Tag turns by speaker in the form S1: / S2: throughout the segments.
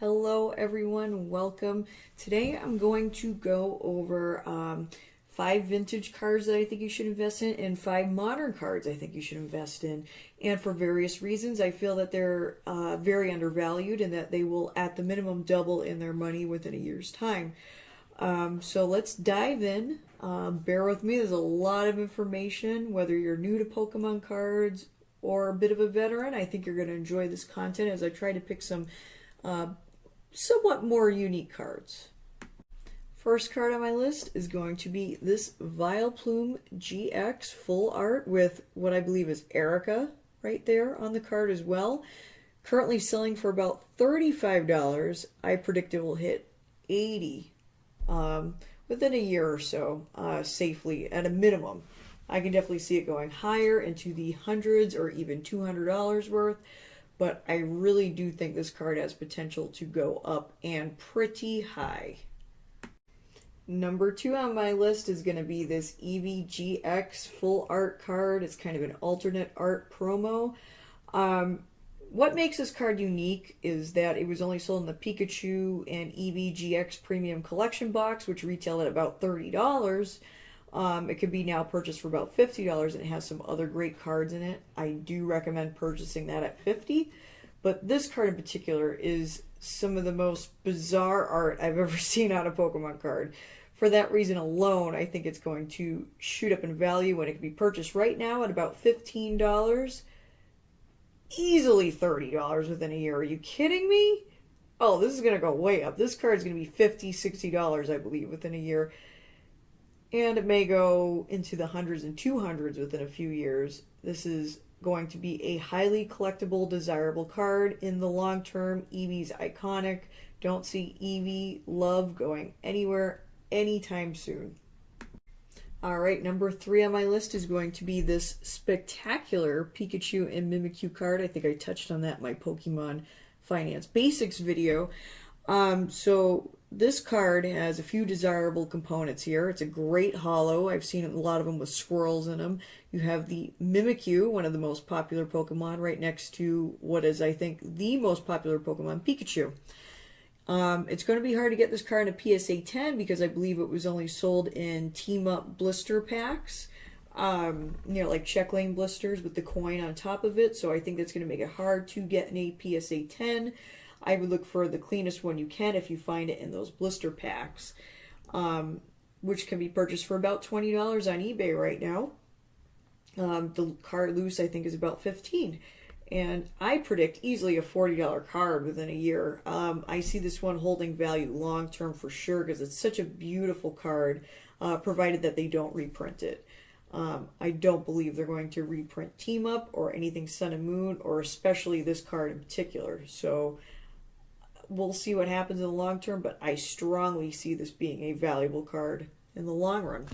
S1: Hello everyone, welcome. Today I'm going to go over 5 vintage cards that I think you should invest in and 5 modern cards I think you should invest in. And for various reasons I feel that they're very undervalued and that they will at the minimum double in their money within a year's time. So let's dive in. Bear with me, there's a lot of information. Whether you're new to Pokemon cards or a bit of a veteran, I think you're going to enjoy this content as I try to pick some somewhat more unique cards. First card on my list is going to be this Vileplume Gx full art with what I believe is Erica right there on the card as well. Currently selling for about $35. I predict it will hit $80 within a year or so, safely at a minimum. I can definitely see it going higher into the hundreds or even $200 worth. But I really do think this card has potential to go up and pretty high. Number 2 on my list is going to be this Eevee GX full art card. It's kind of an alternate art promo. What makes this card unique is that it was only sold in the Pikachu and Eevee GX Premium Collection box, which retailed at about $30. It could be now purchased for about $50 and it has some other great cards in it. I do recommend purchasing that at $50. But this card in particular is some of the most bizarre art I've ever seen on a Pokemon card. For that reason alone, I think it's going to shoot up in value when it can be purchased right now at about $15. Easily $30 within a year. Are you kidding me? Oh, this is going to go way up. This card is going to be $50, $60, I believe, within a year. And it may go into the hundreds and 200s within a few years. This is going to be a highly collectible, desirable card in the long term. Eevee's iconic. Don't see Eevee love going anywhere anytime soon. Alright, number 3 on my list is going to be this spectacular Pikachu and Mimikyu card. I think I touched on that in my Pokemon Finance Basics video. So this card has a few desirable components here. It's a great holo. I've seen a lot of them with swirls in them. You have the Mimikyu, one of the most popular Pokemon, right next to what is, I think, the most popular Pokemon, Pikachu. It's going to be hard to get this card in a PSA 10 because I believe it was only sold in team-up blister packs. Like check lane blisters with the coin on top of it. So I think that's going to make it hard to get in a PSA 10. I would look for the cleanest one you can if you find it in those blister packs, which can be purchased for about $20 on eBay right now. The card loose, I think, is about $15. And I predict easily a $40 card within a year. I see this one holding value long term for sure because it's such a beautiful card, provided that they don't reprint it. I don't believe they're going to reprint Team Up or anything Sun and Moon, or especially this card in particular. So we'll see what happens in the long term, but I strongly see this being a valuable card in the long run.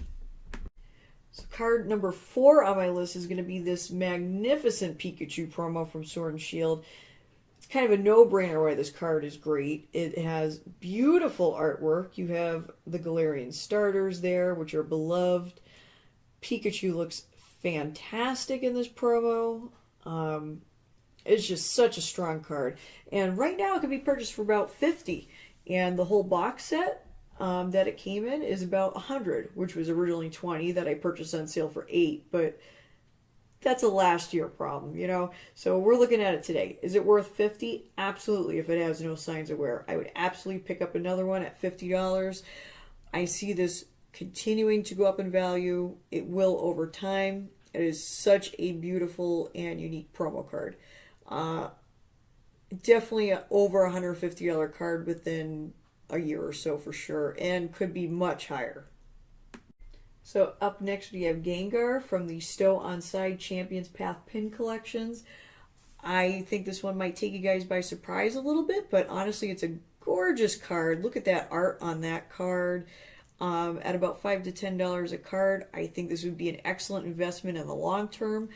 S1: So card number 4 on my list is going to be this magnificent Pikachu promo from Sword and Shield. It's kind of a no-brainer why this card is great. It has beautiful artwork. You have the Galarian starters there, which are beloved. Pikachu looks fantastic in this promo. It's just such a strong card. And right now it can be purchased for about $50. And the whole box set that it came in is about $100, which was originally $20 that I purchased on sale for $8. But that's a last year problem, you know? So we're looking at it today. Is it worth $50? Absolutely, if it has no signs of wear. I would absolutely pick up another one at $50. I see this continuing to go up in value. It will over time. It is such a beautiful and unique promo card. Definitely over $150 card within a year or so for sure, and could be much higher. So up next we have Gengar from the Stow Onside Champions Path Pin collections. I think this one might take you guys by surprise a little bit, but honestly it's a gorgeous card. Look at that art on that card. At about $5 to $10 a card, I think this would be an excellent investment in the long term.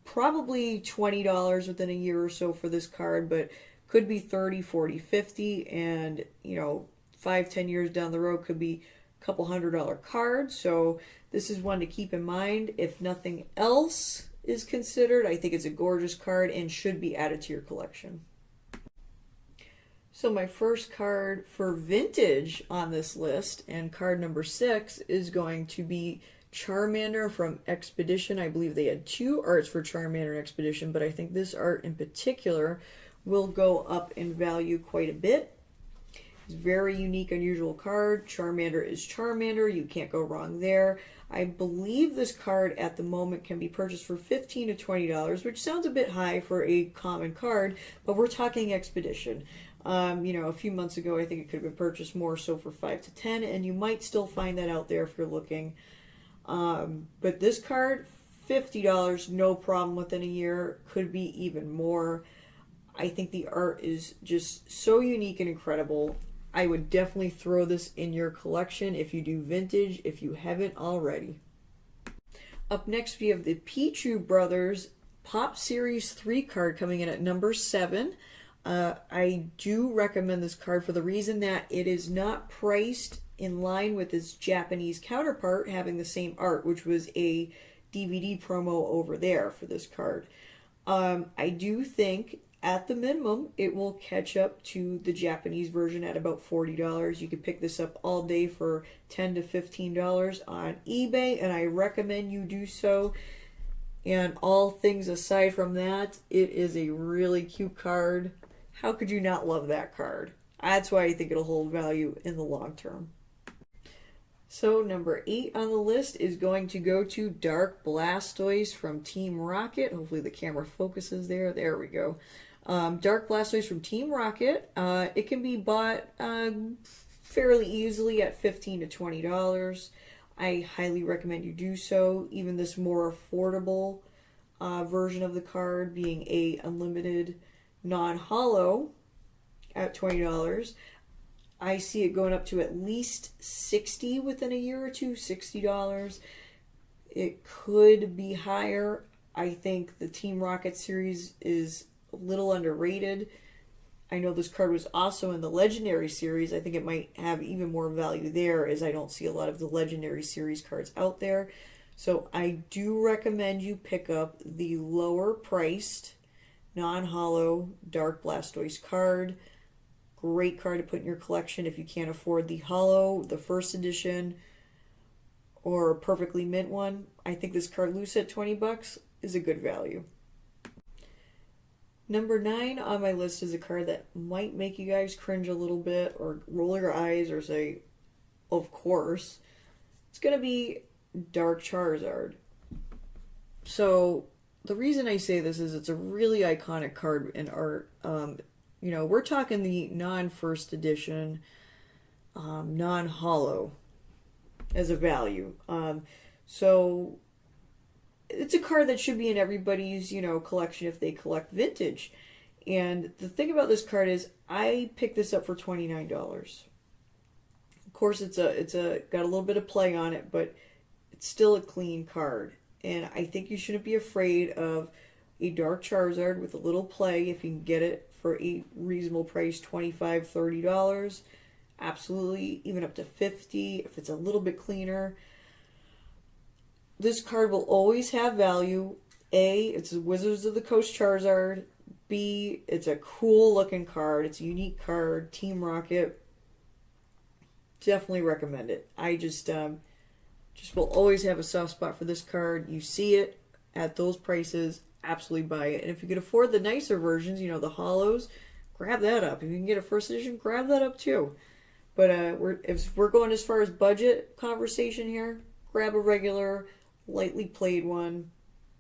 S1: Probably $20 within a year or so for this card, but could be $30, $40, $50, and 5-10 years down the road could be a couple $100 card. So this is one to keep in mind. If nothing else is considered, I think it's a gorgeous card and should be added to your collection. So my first card for vintage on this list, and card number 6, is going to be Charmander from Expedition. I believe they had 2 arts for Charmander and Expedition, but I think this art in particular will go up in value quite a bit. It's a very unique, unusual card. Charmander is Charmander. You can't go wrong there. I believe this card at the moment can be purchased for $15 to $20, which sounds a bit high for a common card, but we're talking Expedition. A few months ago, I think it could have been purchased more so for $5 to $10, and you might still find that out there if you're looking. But this card, $50, no problem within a year. Could be even more. I think the art is just so unique and incredible. I would definitely throw this in your collection if you do vintage, if you haven't already. Up next, we have the Pikachu Brothers Pop Series 3 card coming in at number 7. I do recommend this card for the reason that it is not priced in line with its Japanese counterpart having the same art, which was a DVD promo over there for this card. I do think at the minimum it will catch up to the Japanese version at about $40. You can pick this up all day for $10 to $15 on eBay, and I recommend you do so. And all things aside from that, it is a really cute card. How could you not love that card? That's why I think it'll hold value in the long term. So number 8 on the list is going to go to Dark Blastoise from Team Rocket. Hopefully the camera focuses there. There we go. Dark Blastoise from Team Rocket. It can be bought fairly easily at $15 to $20. I highly recommend you do so. Even this more affordable version of the card being a unlimited non-holo at $20. I see it going up to at least $60 within a year or two, $60. It could be higher. I think the Team Rocket series is a little underrated. I know this card was also in the Legendary series. I think it might have even more value there, as I don't see a lot of the Legendary series cards out there. So I do recommend you pick up the lower priced non-holo Dark Blastoise card. Great card to put in your collection if you can't afford the holo, the first edition, or a perfectly mint one. I think this card loose at $20 is a good value. Number 9 on my list is a card that might make you guys cringe a little bit or roll your eyes or say, of course. It's going to be Dark Charizard. So the reason I say this is it's a really iconic card in art. We're talking the non-first edition, non-holo as a value. So it's a card that should be in everybody's, collection if they collect vintage. And the thing about this card is I picked this up for $29. Of course, it's got a little bit of play on it, but it's still a clean card. And I think you shouldn't be afraid of a Dark Charizard with a little play if you can get it for a reasonable price, $25, $30. Absolutely, even up to $50 if it's a little bit cleaner. This card will always have value. A, it's a Wizards of the Coast Charizard. B, it's a cool looking card. It's a unique card. Team Rocket. Definitely recommend it. I just will always have a soft spot for this card. You see it at those prices, absolutely buy it. And if you can afford the nicer versions, the holos, grab that up. If you can get a first edition, grab that up too. But if we're going as far as budget conversation here, grab a regular, lightly played one.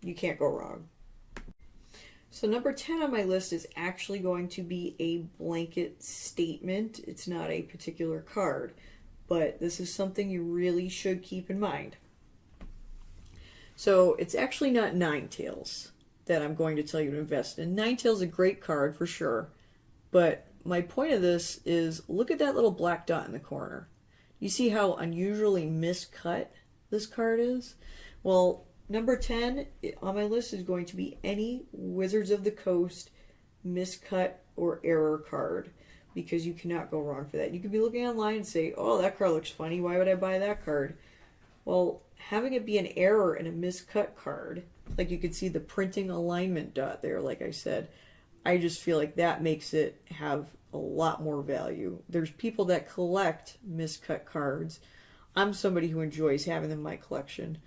S1: You can't go wrong. So number 10 on my list is actually going to be a blanket statement. It's not a particular card, but this is something you really should keep in mind. So it's actually not Ninetales that I'm going to tell you to invest in. Ninetales is a great card for sure, but my point of this is look at that little black dot in the corner. You see how unusually miscut this card is? Well, number 10 on my list is going to be any Wizards of the Coast miscut or error card, because you cannot go wrong for that. You could be looking online and say, oh, that card looks funny. Why would I buy that card? Well, having it be an error in a miscut card, like you could see the printing alignment dot there, like I said, I just feel like that makes it have a lot more value. There's people that collect miscut cards. I'm somebody who enjoys having them in my collection.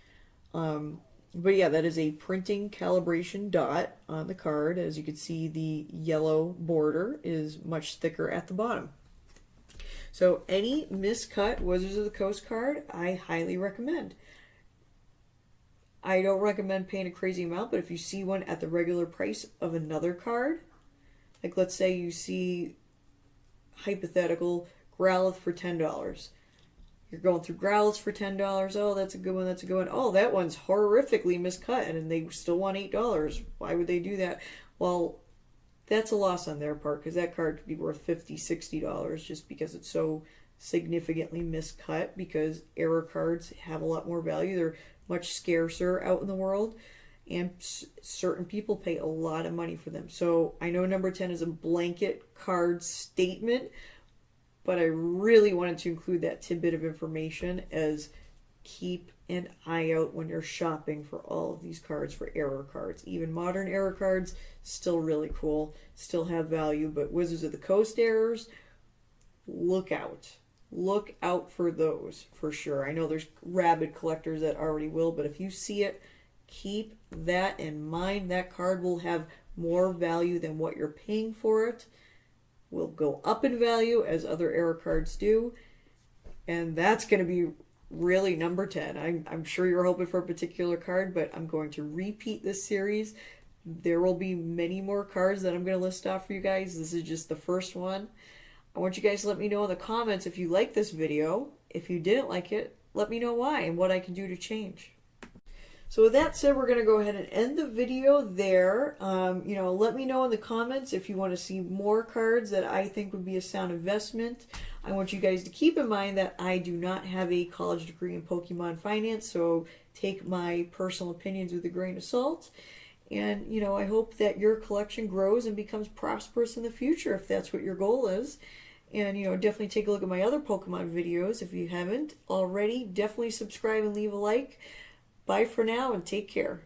S1: But yeah, that is a printing calibration dot on the card. As you can see, the yellow border is much thicker at the bottom. So any miscut Wizards of the Coast card, I highly recommend. I don't recommend paying a crazy amount, but if you see one at the regular price of another card, like let's say you see hypothetical Growlithe for $10. You're going through Growlithe for $10. Oh, that's a good one, that's a good one. Oh, that one's horrifically miscut, and they still want $8. Why would they do that? Well, that's a loss on their part, because that card could be worth $50, $60 just because it's so significantly miscut, because error cards have a lot more value. They're much scarcer out in the world, and certain people pay a lot of money for them. So I know number 10 is a blanket card statement, but I really wanted to include that tidbit of information as keep an eye out when you're shopping for all of these cards for error cards. Even modern error cards, still really cool, still have value, but Wizards of the Coast errors, look out. Look out for those for sure. I know there's rabid collectors that already will, but if you see it, keep that in mind. That card will have more value than what you're paying for it. Will go up in value as other error cards do. And that's going to be really number 10. I'm sure you're hoping for a particular card, but I'm going to repeat this series. There will be many more cards that I'm going to list off for you guys. This is just the first one. I want you guys to let me know in the comments if you like this video. If you didn't like it, let me know why and what I can do to change. So with that said, we're going to go ahead and end the video there. Let me know in the comments if you want to see more cards that I think would be a sound investment. I want you guys to keep in mind that I do not have a college degree in Pokemon finance, so take my personal opinions with a grain of salt. And, I hope that your collection grows and becomes prosperous in the future if that's what your goal is. And, definitely take a look at my other Pokemon videos if you haven't already. Definitely subscribe and leave a like. Bye for now and take care.